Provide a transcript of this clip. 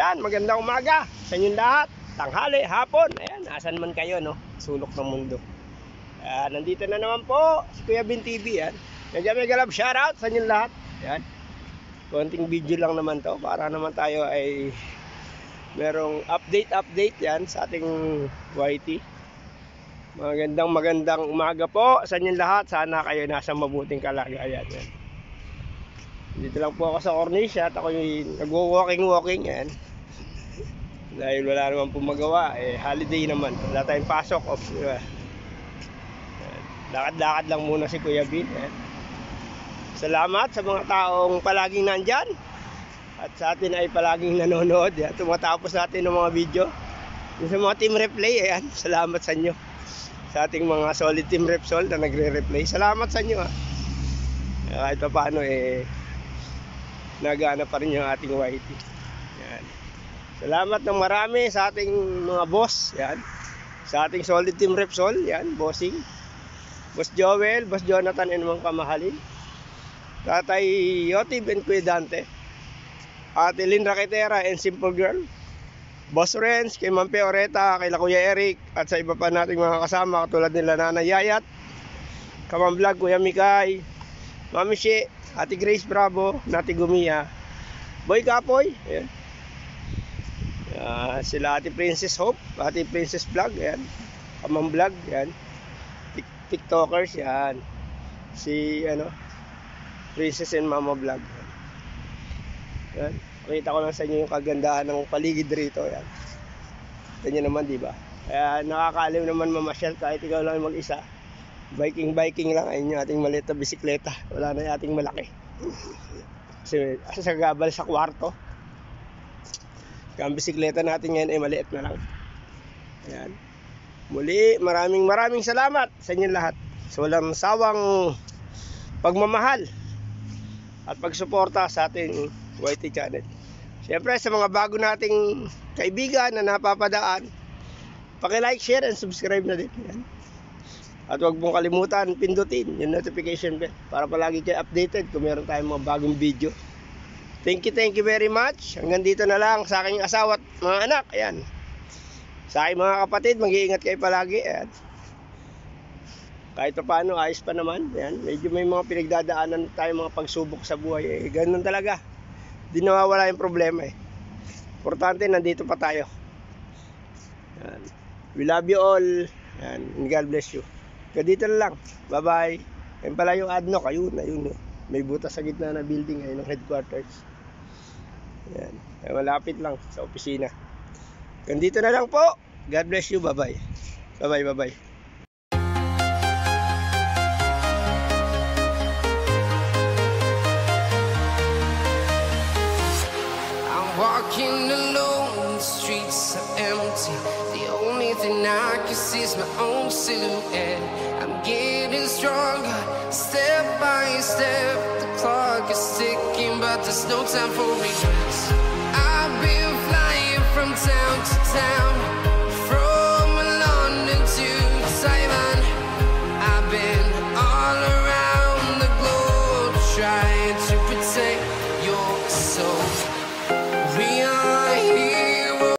Ayan, magandang umaga sa inyong lahat. Tanghali, hapon. Ayan, asan man kayo, no? Sulok ng mundo. Nandito na naman po si Kuya Bin TV. Yan. Mega love shoutout sa inyong lahat. Ayan. Konting video lang naman to para naman tayo ay merong update yan sa ating YT. Magandang umaga po sa inyong lahat. Sana kayo nasa mabuting kalagayan. Yan. Dito lang po ako sa Corniche at ako yung nagwo-walking yan. Dahil wala naman po magawa, holiday naman, wala tayong pasok off, diba? Lakad-lakad lang muna si Kuya Bin. Salamat sa mga taong palaging nandyan at sa atin ay palaging nanonood. Tumatapos natin ng mga video. Yung sa mga team replay, ayan, salamat sa inyo. Sa ating mga solid team Repsol na nagre-replay, salamat sa inyo. Kahit pa paano nagana pa rin yung ating YT. Yan. Salamat ng marami sa ating mga boss. Yan. Sa ating solid team Repsol. Yan, bossing. Boss Joel, Boss Jonathan and mga kamahalin. Tatay Yotib and Kuya Dante. Ate Lynn Raquetera and Simple Girl. Boss Renz, kay Mampe Oreta, kay Kuya Eric, at sa iba pa nating mga kasama katulad nila Nanay Yayat, Kamang Vlog, Kuya Mikay, Mami She, Ate Grace Bravo, Nati Gumia, Boy Kapoy, ayan. Sila Ate Princess Hope, Ate Princess Vlog, ayan. Kamang Vlog, ayan. TikTokers, yan. Si Princess and Mama Vlog. Yan. Pakita ko lang sa inyo yung kagandahan ng paligid rito, yan. Ganyan naman, di ba? Kaya nakakaaliw naman mamasyal kahit ikaw lang mag-isa. Biking lang, ayun yung ating maliit na bisikleta. Wala na yung ating malaki. Kasi sa gabal sa kwarto. Kaya ang bisikleta natin ngayon ay maliit na lang. Ayan. Muli, maraming salamat sa inyong lahat. So walang sawang pagmamahal at pagsuporta sa ating YT channel. Siyempre sa mga bago nating kaibigan na napapadaan, paki-like, share, and subscribe na din. Yan. At huwag mong kalimutan pindutin yung notification bell para palagi kayo updated kung meron tayong mga bagong video. Thank you very much. Hanggang dito na lang sa aking asawa at mga anak. Ayan. Sa aking mga kapatid, mag-iingat kayo palagi. Ayan. Kahit pa paano, ayos pa naman. Ayan. Medyo may mga pinagdadaanan tayo, mga pagsubok sa buhay. Ganun talaga. Di nawawala yung problema. Importante, nandito pa tayo. Ayan. We love you all. Ayan. And God bless you. Kaya dito na lang. Bye-bye. Yan pala yung ADNOC. Ayun. May butas sa gitna na building. Ayun ang headquarters. Yan. Kaya malapit lang sa opisina. Kaya dito na lang po. God bless you. Bye-bye. Bye-bye. I'm walking alone. The streets are empty. The only thing I can see is my own silhouette. I'm getting stronger, step by step. The clock is ticking, but there's no time for regrets. I've been flying from town to town.